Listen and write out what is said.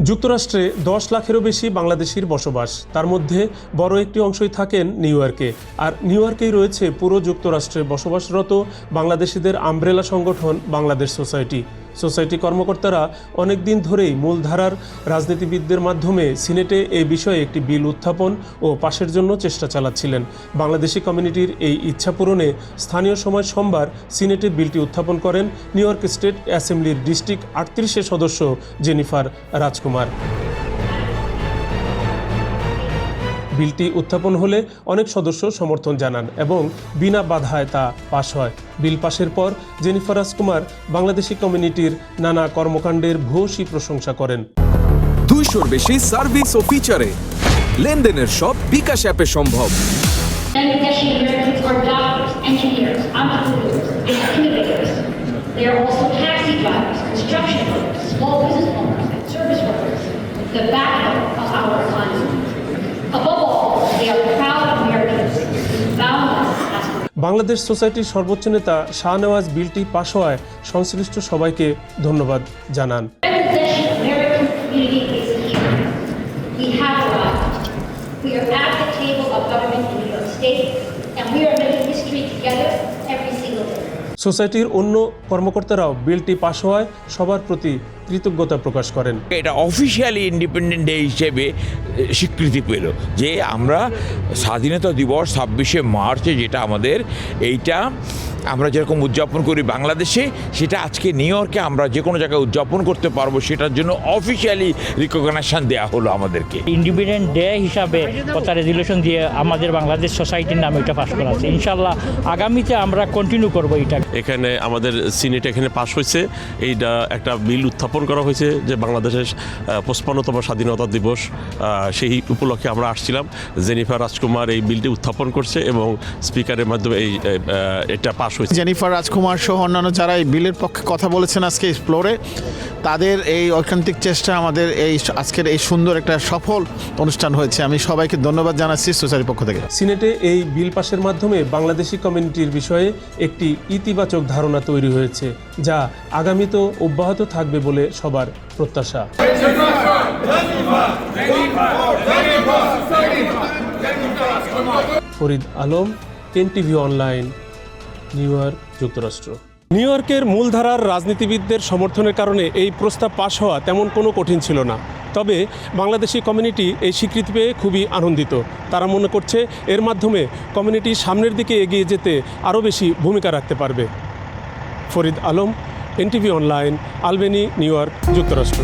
যুক্তরাষ্ট্রে 10 লাখেরও বেশি বাংলাদেশির বসবাস। তার মধ্যে বড় একটি অংশই থাকেন নিউ ইয়র্কে। আর নিউ ইয়র্কেই রয়েছে পুরো যুক্তরাষ্ট্রে বসবাসরত বাংলাদেশিদের আমব্রেলা সংগঠন বাংলাদেশ সোসাইটি কর্মকর্তারা অনেক দিন ধরেই মূলধারার রাজনীতিবিদদের মাধ্যমে সিনেটে এই বিষয়ে একটি বিল উত্থাপন ও পাশের জন্য চেষ্টা চালাচ্ছিলেন। বাংলাদেশি কমিউনিটির এই ইচ্ছা পূরণে স্থানীয় সময় সোমবার সিনেটে বিলটি উত্থাপন করেন নিউ ইয়র্ক স্টেট অ্যাসেম্বলির ডিস্ট্রিক্ট 38-এর সদস্য জেনিফার রাজকুমার। বিলটি উত্থাপন হলে অনেক সদস্য সমর্থন জানান এবং বিনা বাধায় তা পাশ হয়। বিল পাশের পর জেনিফার রাজকুমার বাংলাদেশি কমিউনিটির নানা কর্মকাণ্ডের ভূয়সী প্রশংসা করেন। 200-র বেশি সার্ভিস ও ফিচারে লেনদেনের সব বিকাশ অ্যাপে সম্ভব। বাংলাদেশ সোসাইটির সর্বোচ্চ নেতা শাহনেওয়াজ বিলটি পাশ হওয়ায় সংশ্লিষ্ট সবাইকে ধন্যবাদ জানান। সোসাইটির অন্য কর্মকর্তারাও বিলটি পাশ হওয়ায় সবার প্রতি কৃতজ্ঞতা প্রকাশ করেন। এটা অফিসিয়ালি ইন্ডিপেন্ডেন্ট ডে হিসেবে স্বীকৃতি পেল যে আমরা স্বাধীনতা দিবস 26শে মার্চে যেটা আমাদের এইটা আমরা যেরকম উদযাপন করি বাংলাদেশে, সেটা আজকে নিউ ইয়র্কে আমরা যে কোনো জায়গায় উদযাপন করতে পারবো, সেটার জন্য অফিসিয়ালি রিকগনাইজেশন দেওয়া হলো আমাদেরকে। ইন্ডিপেন্ডেন্ট ডে হিসাবে কথা রেজুলেশন দিয়ে আমাদের বাংলাদেশ সোসাইটির নামে এটা পাস করা আছে। ইনশাল্লাহ আগামীতে আমরা কন্টিনিউ করবো এটা। এখানে আমাদের সিনেট এখানে পাস হয়েছে, এইটা একটা বিল উত্থাপন করা হয়েছে যে বাংলাদেশের 55তম স্বাধীনতা দিবস, সেই উপলক্ষে আমরা আসছিলাম। জেনিফার রাজকুমার এই বিলটি উত্থাপন করছে এবং স্পিকারের মাধ্যমে এটা পাস হয়েছে। জেনিফার রাজকুমার সহ অন্যান্য যারা এই বিলের পক্ষে কথা বলেছেন আজকে ফ্লোরে, তাদের এই ঐকান্তিক চেষ্টা আমাদের এই আজকের এই সুন্দর একটা সফল অনুষ্ঠান হয়েছে। আমি সবাইকে ধন্যবাদ জানাচ্ছি সোসাইটির পক্ষ থেকে। সিনেটে এই বিল পাশের মাধ্যমে বাংলাদেশি কমিউনিটির বিষয়ে একটি ইতিবাচক ধারণা তৈরি হয়েছে, যা আগামীতেও অব্যাহত থাকবে বলে সবার প্রত্যাশা। Farid Alam, NTV online, new York, যুক্তরাষ্ট্র। নিউ ইয়র্কের মূলধারার রাজনীতিবিদদের সমর্থনের কারণে এই প্রস্তাব পাশ হওয়া তেমন কোনো কঠিন ছিল না। তবে বাংলাদেশি কমিউনিটি এই স্বীকৃতি পেয়ে খুবই আনন্দিত। তারা মনে করছে এর মাধ্যমে কমিউনিটি সামনের দিকে এগিয়ে যেতে আরও বেশি ভূমিকা রাখতে পারবে। Farid Alam, NTV online, আলবেনি, new York, যুক্তরাষ্ট্র।